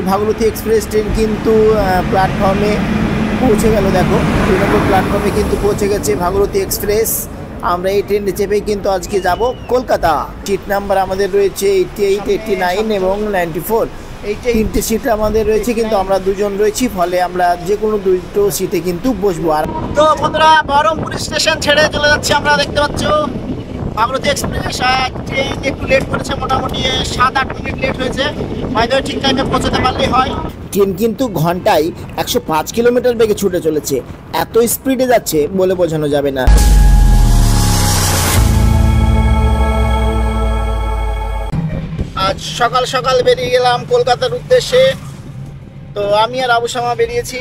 আমাদের Bhagirathi express train কিন্তু প্ল্যাটফর্মে পৌঁছে গেল। দেখো 2 নম্বর প্ল্যাটফর্মে কিন্তু পৌঁছে গেছে ভাগীরথী এক্সপ্রেস। আমরা এই ট্রেনে চেপেই কিন্তু আজকে যাব কলকাতা। সিট নাম্বার আমাদের রয়েছে 88, 89 এবং 94। এই 3টে সিট আমাদের রয়েছে, কিন্তু আমরা দুজন রয়েছি, ফলে আমরা যে কোনো 2টো সিটে কিন্তু বসবো। আর তো বন্ধুরা, বহরমপুর স্টেশন ছেড়ে চলে যাচ্ছি আমরা। দেখতে পাচ্ছ ভাগীরথী এক্সপ্রেস ট্রেন একটু লেট করেছে, মোটামুটি 7-8 মিনিট লেট হয়েছে। হয়তো ঠিক টাইমে পৌঁছাতে পারলেই হয়। ট্রেন কিন্তু ঘন্টায় 105 কিলোমিটার বেগে ছুটে চলেছে। এত স্পিডে যাচ্ছে বলে বোঝানো যাবে না। আজ সকাল সকাল বেরিয়ে গেলাম কলকাতার উদ্দেশ্যে। তো আমি আর আবু শামা বেরিয়েছি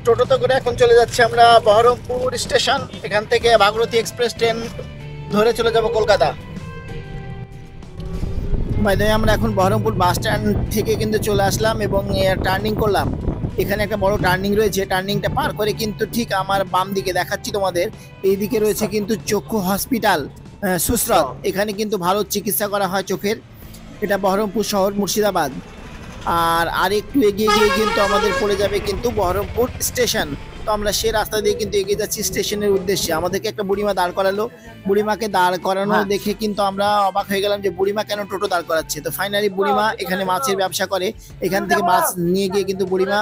টোটোতে করে। এখন চলে যাচ্ছি আমরা বহরমপুর স্টেশন। এখান থেকে ভাগীরথী এক্সপ্রেস ট্রেন ধরে চলে যাব কলকাতা। বাইরে আমরা এখন বহরমপুর বাস স্ট্যান্ড থেকে কিন্তু চলে আসলাম এবং টার্নিং করলাম। এখানে একটা বড় টার্নিং রয়েছে। টার্নিংটা পার করে কিন্তু ঠিক আমার বাম দিকে দেখাচ্ছি তোমাদের, এই দিকে রয়েছে কিন্তু চক্ষু হসপিটাল সুশ্রত। এখানে কিন্তু ভালো চিকিৎসা করা হয় চোখের। এটা বহরমপুর শহর, মুর্শিদাবাদ। আর আরেকটু এগিয়ে গিয়ে কিন্তু আমাদের পড়ে যাবে কিন্তু বহরমপুর স্টেশন। তো আমরা সে রাস্তা দিয়ে কিন্তু এগিয়ে যাচ্ছি স্টেশনের উদ্দেশ্যে। আমাদেরকে একটা বুড়িমা দাঁড় করালো। বুড়িমাকে দাঁড় করানো দেখে কিন্তু আমরা অবাক হয়ে গেলাম যে বুড়িমা কেন টোটো দাঁড় করাচ্ছে। তো ফাইনালি বুড়িমা এখানে মাছের ব্যবসা করে। এখান থেকে মাছ নিয়ে গিয়ে কিন্তু বুড়িমা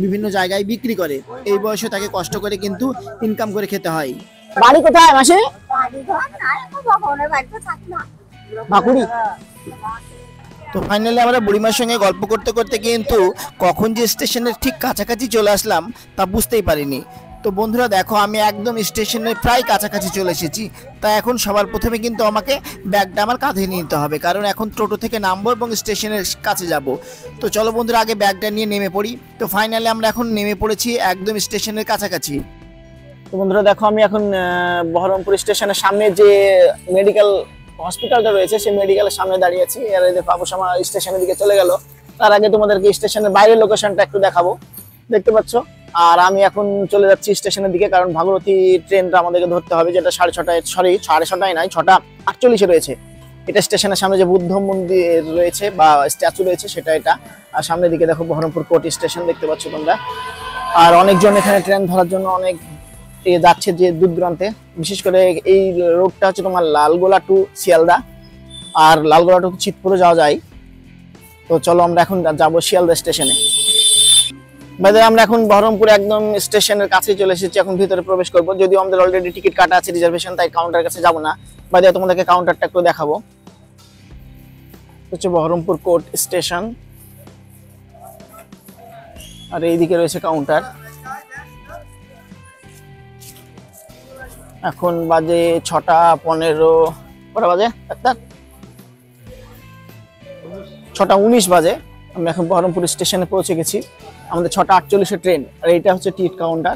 বিভিন্ন জায়গায় বিক্রি করে। এই বয়সে তাকে কষ্ট করে কিন্তু ইনকাম করে খেতে হয়। বাড়ি কোথায় মাসে? বাঁকুড়ি। তো ফাইনালি আমরা বুড়িমার সঙ্গে গল্প করতে করতে কিন্তু কখন যে স্টেশনের ঠিক কাছাকাছি চলে আসলাম তা বুঝতেই পারিনি। তো বন্ধুরা দেখো, আমি একদম স্টেশনের প্রায় কাছাকাছি চলে এসেছি। তা এখন সবার প্রথমে কিন্তু আমাকে ব্যাগটা আমার কাঁধে নিতে হবে, কারণ এখন টোটো থেকে নামবো এবং স্টেশনের কাছে যাব। তো চলো বন্ধুরা, আগে ব্যাগটা নিয়ে নেমে পড়ি। তো ফাইনালি আমরা এখন নেমে পড়েছি একদম স্টেশনের কাছাকাছি। তো বন্ধুরা দেখো, আমি এখন বহরমপুর স্টেশনের সামনে যে মেডিকেল হসপিটালটা রয়েছে সেই মেডিকেলের সামনে দাঁড়িয়ে আছি। আর এই যে আবু শামা স্টেশনের দিকে চলে গেল। তার আগে তোমাদেরকে স্টেশনের বাইরের লোকেশনটা একটু দেখাবো, দেখতে পাচ্ছ। আর আমি এখন চলে যাচ্ছি স্টেশনের দিকে, কারণ ভাগীরথী ট্রেনটা আমাদেরকে ধরতে হবে, যেটা 6:30, সরি 6:30 নয়, 6:48 রয়েছে। এটা স্টেশনের সামনে যে বুদ্ধ মন্দির রয়েছে বা স্ট্যাচু রয়েছে সেটা এটা। আর সামনের দিকে দেখো বহরমপুর কোর্ট স্টেশন দেখতে পাচ্ছ তোমরা। আর অনেকজন এখানে ট্রেন ধরার জন্য অনেক যাচ্ছে যে দূর দূরান্তে। বিশেষ করে এই রোডটা হচ্ছে তোমার লালগোলা টু শিয়ালদা, আর লালগোলা টু চিতপুরে যাওয়া যায়। তো চলো আমরা এখন যাবো শিয়ালদা স্টেশনে। বাইরে আমরা এখন বহরমপুর একদম স্টেশনের কাছে চলে এসেছি। এখন ভিতরে প্রবেশ করবো, যদিও আমাদের অলরেডি টিকিট কাটা আছে, রিজার্ভেশন, তাই কাউন্টার কাছে যাবো না। বাইরে তোমাদেরকে কাউন্টারটা একটু দেখাবো। হচ্ছে বহরমপুর কোর্ট স্টেশন, আর এইদিকে রয়েছে কাউন্টার। এখন বাজে 6:15। কটা বাজে ডাক্তার? 6:19 বাজে। আমি এখন বহরমপুর স্টেশনে পৌঁছে গেছি। আমাদের 6:48 ট্রেন। আর এইটা হচ্ছে টিকিট কাউন্টার।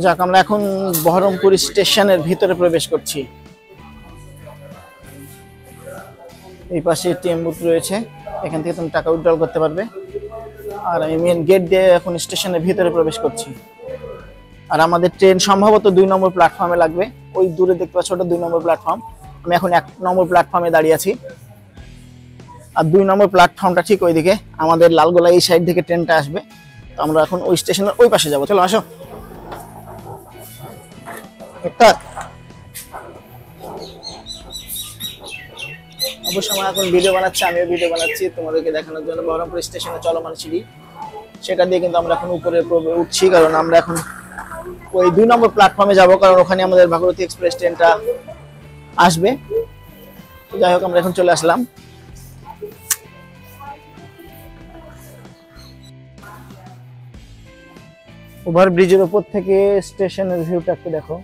যাক, আমরা এখন বহরমপুর স্টেশনের ভিতরে প্রবেশ করছি। এই পাশে এটিএম বুথ রয়েছে, এখান থেকে তুমি টাকা উইথড্রল করতে পারবে। আর আমি মেন গেট দিয়ে এখন স্টেশনের ভিতরে প্রবেশ করছি। আর আমাদের ট্রেন সম্ভবত 2 নম্বর প্ল্যাটফর্মে লাগবে। ওই দূরে দেখতে পাচ্ছ ওটা 2 নম্বর প্ল্যাটফর্ম। আমি এখন 1 নম্বর প্ল্যাটফর্মে দাঁড়িয়ে আছি। আর 2 নম্বর প্ল্যাটফর্মটা ঠিক ওইদিকে। আমাদের লালগোলা এই সাইড থেকে ট্রেনটা আসবে। তো আমরা এখন ওই স্টেশনের ওই পাশে যাবো। চলো আসো। অবশ্য আমরা এখন ভিডিও বানাচ্ছি, আমিও ভিডিও বানাচ্ছি তোমাদেরকে দেখানোর জন্য। বহরমপুর স্টেশনে চলমান সিঁড়ি, সেটা দিয়ে কিন্তু আমরা এখন উপরে উঠছি, কারণ আমরা এখন ওই 2 নম্বর প্ল্যাটফর্মে যাব, কারণ ওখানে আমাদের ভাগীরথী এক্সপ্রেস ট্রেনটা আসবে। যাই হোক, আমরা এখন চলে আসলাম। ওভার ব্রিজের উপর থেকে স্টেশনের ভিউটা একটু দেখো।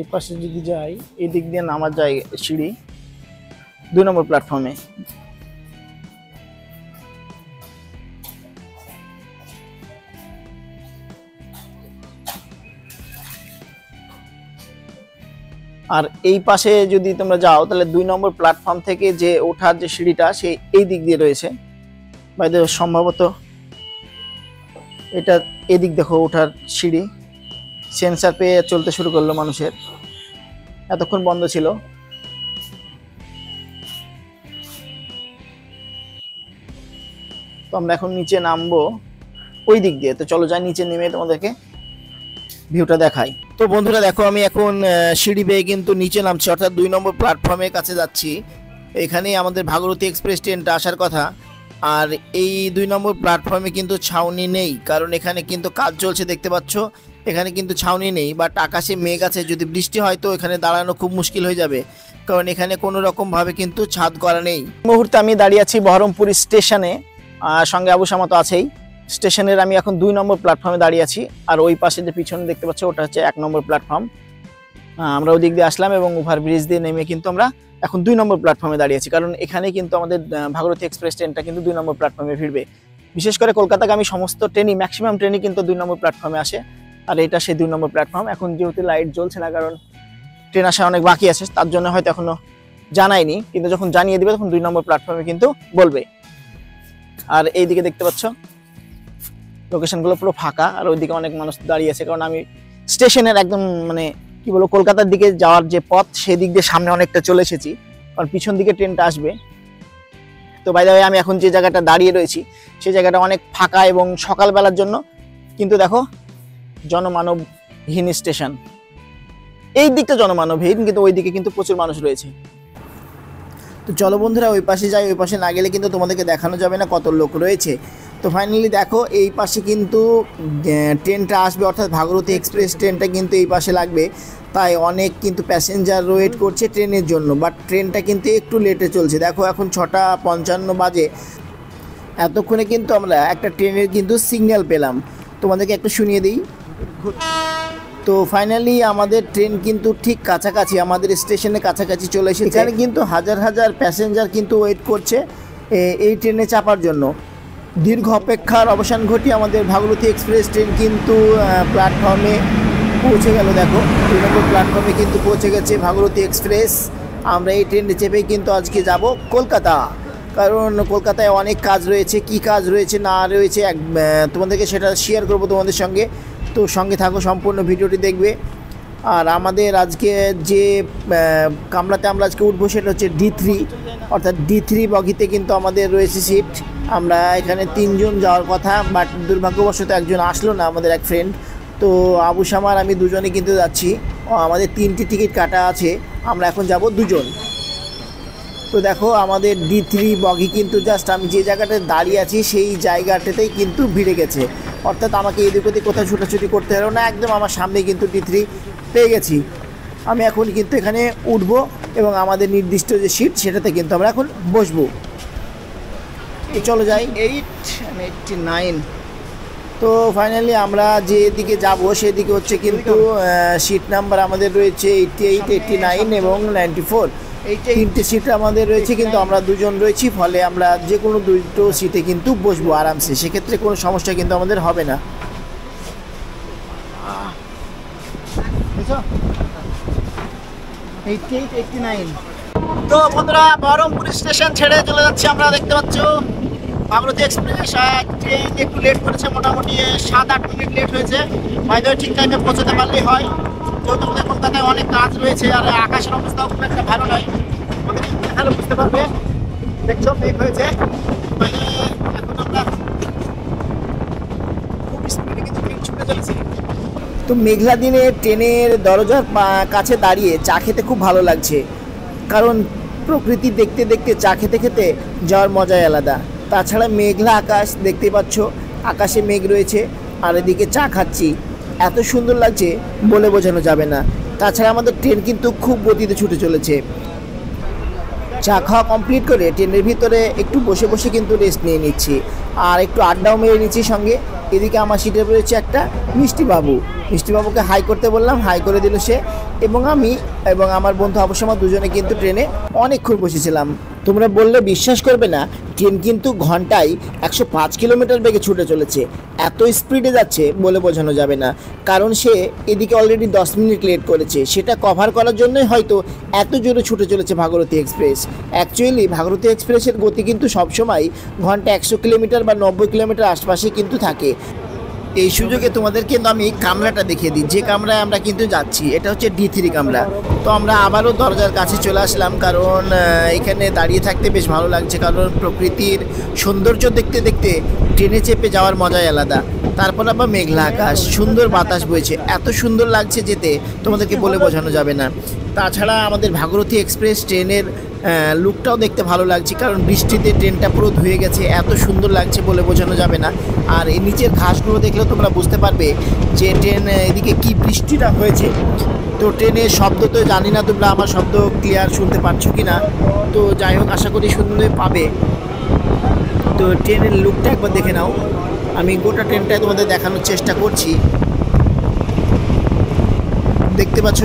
এই পাশে যদি যাই, এই দিক দিয়ে নামা যায় সিঁড়ি 2 নম্বর প্ল্যাটফর্মে। আর এই পাশে যদি তোমরা যাও তাহলে 2 নম্বর প্ল্যাটফর্ম থেকে যে ওঠার যে সিঁড়িটা সেই এই দিক দিয়ে রয়েছে। বাইরে সম্ভবত এটা এদিক দেখো ওঠার সিঁড়ি। সেন্সার পেয়ে চলতে শুরু করলো মানুষের, এতক্ষণ বন্ধ ছিল। তো আমরা এখন নিচে নামবো ওই দিক দিয়ে। তো চলো যাই নিচে নেমে তোমাদেরকে ভিউটা দেখাই। তো বন্ধুরা দেখো আমি এখন সিঁড়ি বেয়ে কিন্তু নিচে নামছি, অর্থাৎ 2 নম্বর প্ল্যাটফর্মের কাছে যাচ্ছি। এখানেই আমাদের ভাগীরথী এক্সপ্রেস ট্রেনটা আসার কথা। আর এই 2 নম্বর প্ল্যাটফর্মে কিন্তু ছাউনি নেই, কারণ এখানে কিন্তু কাজ চলছে দেখতে পাচ্ছ। এখানে কিন্তু ছাউনি নেই, বাট আকাশে মেঘ আছে। যদি বৃষ্টি হয় তো এখানে দাঁড়ানো খুব মুশকিল হয়ে যাবে, কারণ এখানে কোনো রকমভাবে কিন্তু ছাদ করা নেই। মুহূর্তে আমি দাঁড়িয়ে আছি বহরমপুর স্টেশনে, আর সঙ্গে আবু শামা তো আছেই। স্টেশনের আমি এখন 2 নম্বর প্ল্যাটফর্মে দাঁড়িয়ে আছি, আর ওই পাশে যে পিছনে দেখতে পাচ্ছ ওটা হচ্ছে 1 নম্বর প্ল্যাটফর্ম। আমরা ওই দিক দিয়ে আসলাম এবং ওভারব্রিজ দিয়ে নেমে কিন্তু আমরা এখন 2 নম্বর প্ল্যাটফর্মে দাঁড়িয়ে আছি, কারণ এখানে কিন্তু আমাদের ভাগীরথী এক্সপ্রেস ট্রেনটা কিন্তু 2 নম্বর প্ল্যাটফর্মে ফিরবে। বিশেষ করে কলকাতাগামী সমস্ত ট্রেনই, ম্যাক্সিমাম ট্রেনই কিন্তু 2 নম্বর প্ল্যাটফর্মে আসে, আর এটা সেই 2 নম্বর প্ল্যাটফর্ম। এখন যেহেতু লাইট জ্বলছে না, কারণ ট্রেন আসা অনেক বাকি আছে, তার জন্য হয়তো এখনো জানায়নি, কিন্তু যখন জানিয়ে দিবে তখন 2 নম্বর প্ল্যাটফর্মে কিন্তু বলবে। আর এইদিকে দেখতে পাচ্ছ লোকেশনগুলো পুরো ফাঁকা, আর ওইদিকে অনেক মানুষ দাঁড়িয়ে আছে, কারণ আমি স্টেশনের একদম মানে কি বলবো কলকাতার দিকে যাওয়ার যে পথ সেই দিক দিয়ে সামনে অনেকটা চলে এসেছি, কারণ পিছন দিকে ট্রেনটা আসবে। তো বাই দ্য ওয়ে আমি এখন যে জায়গাটা দাঁড়িয়ে রয়েছি সেই জায়গাটা অনেক ফাঁকা এবং সকালবেলার জন্য কিন্তু দেখো জনমানবহীন স্টেশন। এই দিকটা জনমানবহীন, কিন্তু ওই দিকে কিন্তু প্রচুর মানুষ রয়েছে। তো চলো বন্ধুরা ওই পাশে যাই, ওই পাশে না গেলে কিন্তু তোমাদেরকে দেখানো যাবে না কত লোক রয়েছে। তো ফাইনালি দেখো এই পাশে কিন্তু ট্রেনটা আসবে, অর্থাৎ ভাগীরথী এক্সপ্রেস ট্রেনটা কিন্তু এই পাশে লাগবে। তাই অনেক কিন্তু প্যাসেঞ্জার ওয়েট করছে ট্রেনের জন্য, বাট ট্রেনটা কিন্তু একটু লেটে চলছে। দেখো এখন 6:55 বাজে, এতক্ষণে কিন্তু আমরা একটা ট্রেনের কিন্তু সিগন্যাল পেলাম, তোমাদেরকে একটু শুনিয়ে দিই। তো ফাইনালি আমাদের ট্রেন কিন্তু ঠিক কাছাকাছি, আমাদের স্টেশনের কাছাকাছি চলে এসেছে। এখানে কিন্তু হাজার হাজার প্যাসেঞ্জার কিন্তু ওয়েট করছে এই ট্রেনে চাপার জন্য। দীর্ঘ অপেক্ষার অবসান ঘটিয়ে আমাদের ভাগীরথী এক্সপ্রেস ট্রেন কিন্তু প্ল্যাটফর্মে পৌঁছে গেল। দেখো 2 নম্বর প্ল্যাটফর্মে কিন্তু পৌঁছে গেছে ভাগীরথী এক্সপ্রেস। আমরা এই ট্রেনে চেপেই কিন্তু আজকে যাব কলকাতা, কারণ কলকাতায় অনেক কাজ রয়েছে। কি কাজ রয়েছে না রয়েছে তোমাদেরকে সেটা শেয়ার করব তোমাদের সঙ্গে। তো সঙ্গে থাকো, সম্পূর্ণ ভিডিওটি দেখবে। আর আমাদের আজকে যে কামরাতে আমরা আজকে উঠবো সেটা হচ্ছে D3, অর্থাৎ D3 বগিতে কিন্তু আমাদের রয়েছে সিট। আমরা এখানে 3 জন যাওয়ার কথা, বাট দুর্ভাগ্যবশত একজন আসলো না, আমাদের এক ফ্রেন্ড। তো আবু শামার আমি দুজনে কিন্তু যাচ্ছি, আমাদের 3টি টিকিট কাটা আছে, আমরা এখন যাব 2 জন। তো দেখো আমাদের D3 বগি কিন্তু জাস্ট আমি যে জায়গাটায় দাঁড়িয়ে আছি সেই জায়গাটাতেই কিন্তু ভিড়ে গেছে, অর্থাৎ আমাকে এদিক ওদিক কোথাও ছুটাছুটি করতে হলো না, একদম আমার সামনে কিন্তু D3 পেয়ে গেছি। আমি এখন কিন্তু এখানে উঠবো এবং আমাদের নির্দিষ্ট যে সিট সেটাতে কিন্তু আমরা এখন বসবো। চলো যাই 89। তো ফাইনালি আমরা যেদিকে যাব সেদিকে হচ্ছে কিন্তু সিট নাম্বার আমাদের রয়েছে 88, 89 এবং 94। এই 3টে সিট আমাদের রয়েছে, কিন্তু আমরা 2 জন রয়েছি, ফলে আমরা যে কোনো 2টো সিটে কিন্তু বসবো আরামসে, সেক্ষেত্রে কোনো সমস্যা কিন্তু আমাদের হবে না। তো বন্ধুরা বহরমপুর স্টেশন ছেড়ে চলে যাচ্ছি আমরা, দেখতে পাচ্ছ ভাগীরথী এক্সপ্রেস ট্রেন একটু লেট করেছে, মোটামুটি 7-8 মিনিট লেট হয়েছে। হয়তো ঠিক টাইমে পৌঁছাতে পারলেই হয়, যেহেতু আমাদের কলকাতায় অনেক কাজ রয়েছে আর আকাশের অবস্থাও খুব একটা ভালো নয়, আমাদের দেখালে বুঝতে পারবে। দেখছো মেঘ হয়েছে, মানে এখন আমরা খুব স্পিডে কিন্তু ট্রেন ছুটে চলেছি। তো মেঘলা দিনে ট্রেনের দরজার কাছে দাঁড়িয়ে চা খেতে খুব ভালো লাগছে, কারণ প্রকৃতি দেখতে দেখতে চা খেতে খেতে যাওয়ার মজাই আলাদা। তাছাড়া মেঘলা আকাশ দেখতে পাচ্ছ, আকাশে মেঘ রয়েছে আর এদিকে চা খাচ্ছি, এত সুন্দর লাগছে বলে বোঝানো যাবে না। তাছাড়া আমাদের ট্রেন কিন্তু খুব গতিতে ছুটে চলেছে। চা খাওয়া কমপ্লিট করে ট্রেনের ভিতরে একটু বসে বসে কিন্তু রেস্ট নিয়ে নিচ্ছি আর একটু আড্ডাও মেরে নিচ্ছি সঙ্গে। এদিকে আমার সিটে রয়েছে একটা মিষ্টিবাবু, মিষ্টিবাবুকে হাই করতে বললাম, হাই করে দিল সে, এবং আমি এবং আমার বন্ধু আবু শামা দুজনে কিন্তু ট্রেনে অনেকক্ষণ বসেছিলাম। তোমরা বললে বিশ্বাস করবে না, ট্রেন কিন্তু ঘন্টায় 105 কিলোমিটার বেগে ছুটে চলেছে, এত স্পিডে যাচ্ছে বলে বোঝানো যাবে না। কারণ সে এদিকে অলরেডি 10 মিনিট লেট করেছে, সেটা কভার করার জন্যই হয়তো এত জোরে ছুটে চলেছে ভাগীরথী এক্সপ্রেস। অ্যাকচুয়ালি ভাগীরথী এক্সপ্রেসের গতি কিন্তু সবসময় ঘন্টা 100 কিলোমিটার বা 90 কিলোমিটার আশপাশে কিন্তু থাকে। এই সুযোগে তোমাদের কিন্তু আমি কামরাটা দেখিয়ে দিই, যে কামরায় আমরা কিন্তু যাচ্ছি এটা হচ্ছে D3 কামরা। তো আমরা আবারও দরজার কাছে চলে আসলাম, কারণ এখানে দাঁড়িয়ে থাকতে বেশ ভালো লাগছে, কারণ প্রকৃতির সৌন্দর্য দেখতে দেখতে ট্রেনে চেপে যাওয়ার মজাই আলাদা। তারপর আবার মেঘলা আকাশ, সুন্দর বাতাস বইছে, এত সুন্দর লাগছে যেতে তোমাদেরকে বলে বোঝানো যাবে না। তাছাড়া আমাদের ভাগীরথী এক্সপ্রেস ট্রেনের লুকটাও দেখতে ভালো লাগছে, কারণ বৃষ্টিতে ট্রেনটা পুরো ধুয়ে গেছে, এত সুন্দর লাগছে বলে বোঝানো যাবে না। আর এই নিচের ঘাসগুলো দেখলেও তোমরা বুঝতে পারবে যে ট্রেন এদিকে কি বৃষ্টিটা হয়েছে। তো ট্রেনের শব্দ তো জানি না তোমরা আমার শব্দ ক্লিয়ার শুনতে পাচ্ছ কি না, তো যাই হোক আশা করি শুনতে পাবে। তো ট্রেনের লুকটা একবার দেখে নাও, আমি গোটা ট্রেনটাই তোমাদের দেখানোর চেষ্টা করছি, দেখতে পাচ্ছ।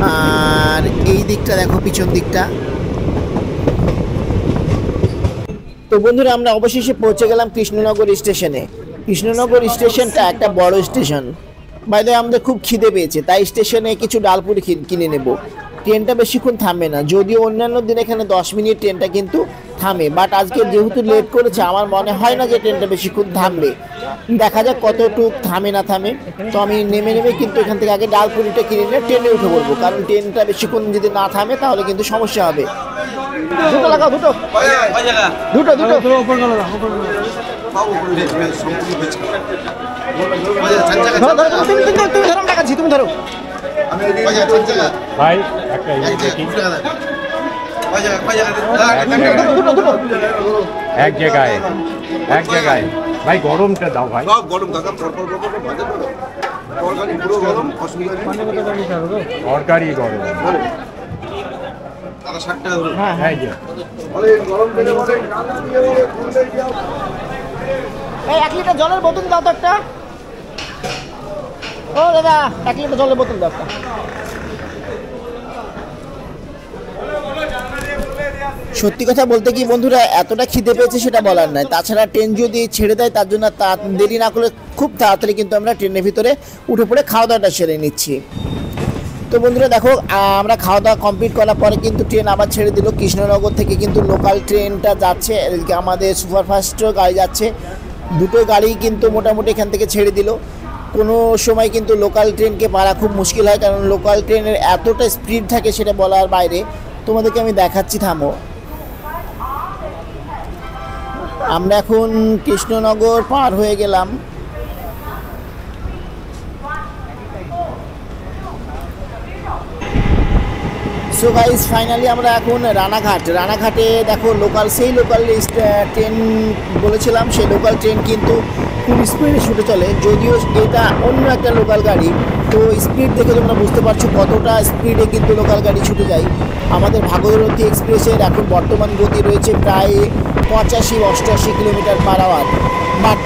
আর এই দিকটা দেখো, পিছন দিকটা। তো বন্ধুরা আমরা অবশেষে পৌঁছে গেলাম কৃষ্ণনগর স্টেশনে। কৃষ্ণনগর স্টেশনটা একটা বড় স্টেশন, বাইরে আমাদের খুব খিদে পেয়েছে, তাই স্টেশনে কিছু ডালপুরি কিনে নেব। ট্রেনটা বেশিক্ষণ থামবে না, যদিও অন্যান্য দিন এখানে 10 মিনিট ট্রেনটা কিন্তু থামে, বাট আজকে যেহেতু লেট করেছে আমার মনে হয় না যে ট্রেনটা বেশিক্ষণ থামবে। দেখা যাক কতটুক থামে না থামে। তো আমি নেমে কিন্তু এখান থেকে আগে ডালপুরিটা কিনে নিয়ে ট্রেনে উঠে পড়বো, কারণ ট্রেনটা বেশিক্ষণ যদি না থামে তাহলে কিন্তু সমস্যা হবে। দুটো লাগাও, দুটো দুটো দুটো তুমি ধরো ভাই একটা এক জায়গায় ভাই গরমটা দাও ভাই, গরম তরকারি গরম। হ্যাঁ, এই 1 লিটার জলের বোতল দাও তো একটা। ও দাদা 1 লিটার জলের বোতল দাও একটা। সত্যি কথা বলতে কি বন্ধুরা, এতটা খিদে পেয়েছে সেটা বলার নয়। তাছাড়া ট্রেন যদি ছেড়ে দেয় তার জন্য দেরি না করলে খুব তাড়াতাড়ি কিন্তু আমরা ট্রেনের ভিতরে উঠে পড়ে খাওয়া দাওয়াটা সেরে নিচ্ছি। তো বন্ধুরা দেখো, আমরা খাওয়া দাওয়া কমপ্লিট করার পরে কিন্তু ট্রেন আবার ছেড়ে দিল। কৃষ্ণনগর থেকে কিন্তু লোকাল ট্রেনটা যাচ্ছে, এদিকে আমাদের সুপারফাস্ট গাড়ি যাচ্ছে, দুটো গাড়ি কিন্তু মোটামুটি এখান থেকে ছেড়ে দিল। কোনো সময় কিন্তু লোকাল ট্রেনকে পারা খুব মুশকিল হয়, কারণ লোকাল ট্রেনের এতটা স্পিড থাকে সেটা বলার বাইরে। তোমাদেরকে আমি দেখাচ্ছি, থামো। আমরা এখন কৃষ্ণনগর পার হয়ে গেলাম। সো গাইস ফাইনালি আমরা এখন রানাঘাটে দেখো সেই লোকাল ট্রেন বলেছিলাম, সেই লোকাল ট্রেন কিন্তু খুব স্পিডে ছুটে চলে, যদিও এটা অন্য একটা লোকাল গাড়ি। তো স্পিড দেখে তোমরা বুঝতে পারছো কতটা স্পিডে কিন্তু লোকাল গাড়ি ছুটে যায়। আমাদের ভাগীরথী এক্সপ্রেসের এখন বর্তমান গতি রয়েছে প্রায় 85-88 কিলোমিটার পার আওয়ার, বাট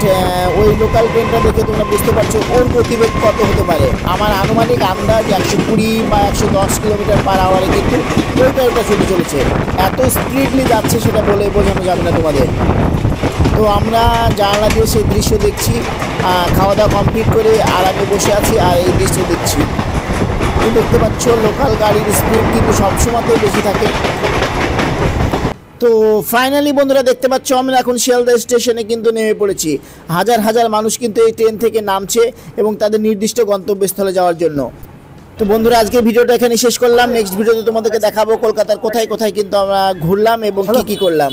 ওই লোকাল ট্রেনটা দেখে তোমরা বুঝতে পারছো ওর গতিবেগ কত হতে পারে। আমার আনুমানিক আন্দাজ 120 বা 110 কিলোমিটার পার আওয়ারে কিন্তু ওইটা ছুটে চলেছে। এত স্পিডলি যাচ্ছে সেটা বলে বোঝানো যাবে না তোমাদের। তো আমরা জানলা দিয়ে সেই দৃশ্য দেখছি, খাওয়া দাওয়া কমপ্লিট করে আরামে বসে আছি আর এই দৃশ্য দেখছি। তুমি দেখতে পাচ্ছ লোকাল গাড়ির স্পিড কিন্তু সবসময়তেই বেশি থাকে। তো ফাইনালি বন্ধুরা দেখতে পাচ্ছ আমরা এখন শিয়ালদা স্টেশনে কিন্তু নেমে পড়েছি। হাজার হাজার মানুষ কিন্তু এই ট্রেন থেকে নামছে এবং তাদের নির্দিষ্ট গন্তব্যস্থলে যাওয়ার জন্য। তো বন্ধুরা আজকে ভিডিওটা এখানে শেষ করলাম। নেক্সট ভিডিওতে তোমাদেরকে দেখাবো কলকাতার কোথায় কোথায় কিন্তু আমরা ঘুরলাম এবং কি করলাম।